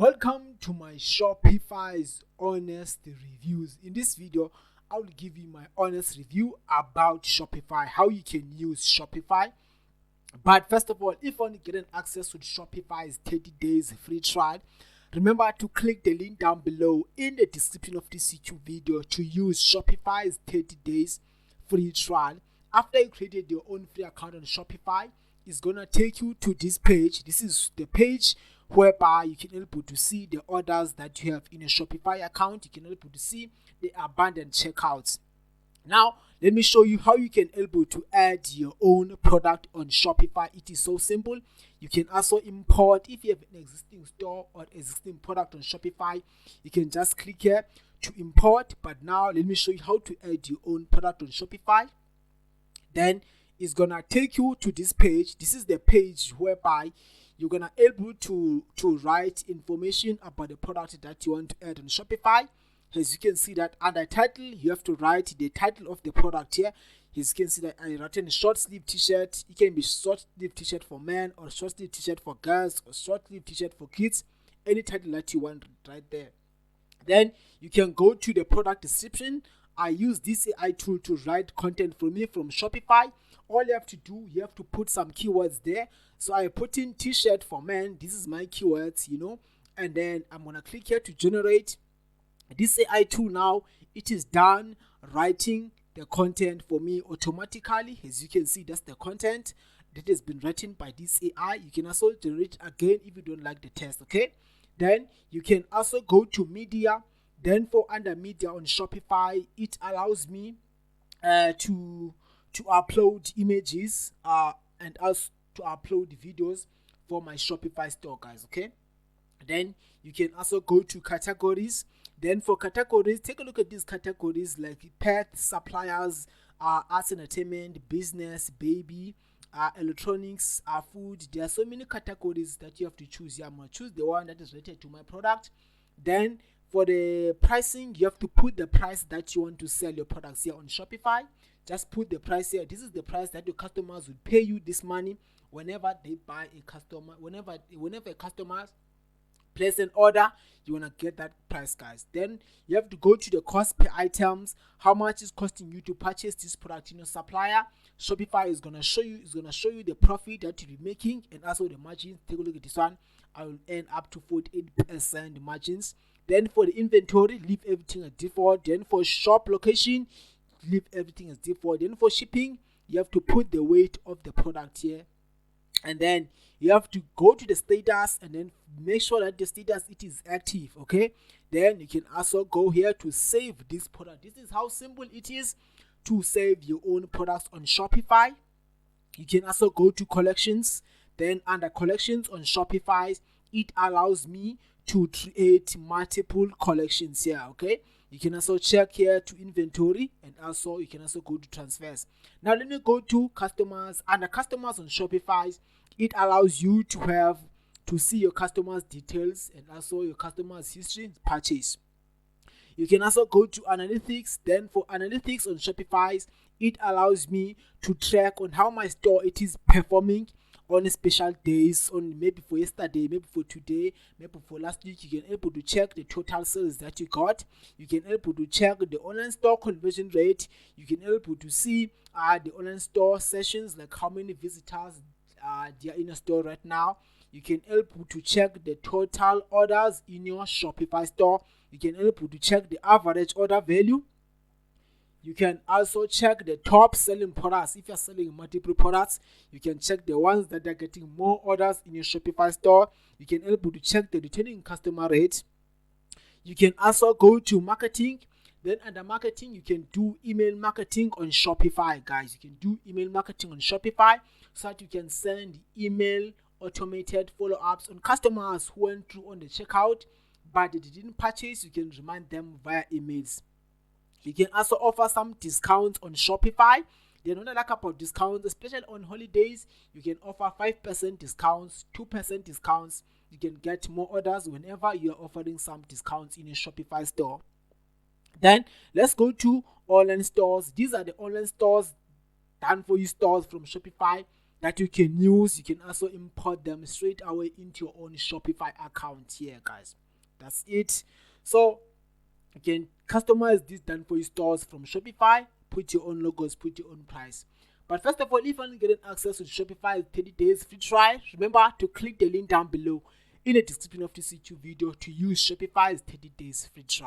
Welcome to my Shopify's Honest Reviews. In this video, I will give you my honest review about Shopify, how you can use Shopify. But first of all, if you want to get an access to Shopify's 30 days free trial, remember to click the link down below in the description of this YouTube video to use Shopify's 30 days free trial. After you created your own free account on Shopify, it's gonna take you to this page. This is the page whereby you can able to see the orders that you have in a Shopify account. You can able to see the abandoned checkouts. Now, let me show you how you can able to add your own product on Shopify. It is so simple. You can also import. If you have an existing store or existing product on Shopify, you can just click here to import. But now, let me show you how to add your own product on Shopify. Then it's gonna take you to this page. This is the page whereby you're gonna able to write information about the product that you want to add on Shopify. As you can see that under title, you have to write the title of the product here. As you can see that I written short sleeve t-shirt. It can be short sleeve t-shirt for men or short sleeve t-shirt for girls or short sleeve t-shirt for kids. Any title that you want right there. Then you can go to the product description. I use this AI tool to write content for me from Shopify. All you have to do, you have to put some keywords there. So I put in t-shirt for men. This is my keywords, and then I'm gonna click here to generate. This AI tool now, it is done writing the content for me automatically. As you can see, that's the content that has been written by this AI. You can also generate again if you don't like the text, okay? Then you can also go to media. Then for under media on Shopify, it allows me to upload images and also to upload videos for my Shopify store, guys, okay? Then you can also go to categories. Then for categories, take a look at these categories like pet, suppliers, arts, entertainment, business, baby, electronics, food. There are so many categories that you have to choose. I'm going to choose the one that is related to my product. Then for the pricing, you have to put the price that you want to sell your products here on Shopify. Just put the price here. This is the price that your customers will pay you this money whenever they buy a customer. Whenever a customer place an order, you want to get that price, guys. Then you have to go to the cost per items. How much is costing you to purchase this product in your supplier? Shopify is gonna show you. It's gonna show you the profit that you'll be making and also the margins. Take a look at this one. I will earn up to 48% margins. Then for the inventory, leave everything as default. Then for shop location, leave everything as default. Then for shipping, you have to put the weight of the product here. And then you have to go to the status and then make sure that the status it is active, okay? Then you can also go here to save this product. This is how simple it is to save your own products on Shopify. You can also go to collections. Then under collections on Shopify, it allows me to create multiple collections here, okay? You can also check here to inventory and also you can also go to transfers. Now let me go to customers. Under customers on Shopify, it allows you to see your customers' details and also your customers' history purchase. You can also go to analytics. Then for analytics on Shopify, it allows me to track on how my store it is performing on special days, on maybe for yesterday, maybe for today, maybe for last week. You can able to check the total sales that you got. You can able to check the online store conversion rate. You can able to see the online store sessions, like how many visitors they are in a store right now. You can able to check the total orders in your Shopify store. You can able to check the average order value. You can also check the top selling products. If you're selling multiple products, you can check the ones that are getting more orders in your Shopify store. You can able to check the returning customer rate. You can also go to marketing. Then under marketing, you can do email marketing on Shopify, guys. You can do email marketing on Shopify so that you can send email automated follow-ups on customers who went through on the checkout but they didn't purchase. You can remind them via emails. You can also offer some discounts on Shopify. They're not like about discounts, especially on holidays. You can offer 5% discounts, 2% discounts. You can get more orders whenever you're offering some discounts in your Shopify store. Then let's go to online stores. These are the online stores done for you stores from Shopify. that you can use. You can also import them straight away into your own Shopify account here, guys. That's it. So you can customize this done for your stores from Shopify, put your own logos, put your own price. But first of all, if you want to get access to Shopify's 30 days free trial, remember to click the link down below in the description of this YouTube video to use Shopify's 30 days free trial.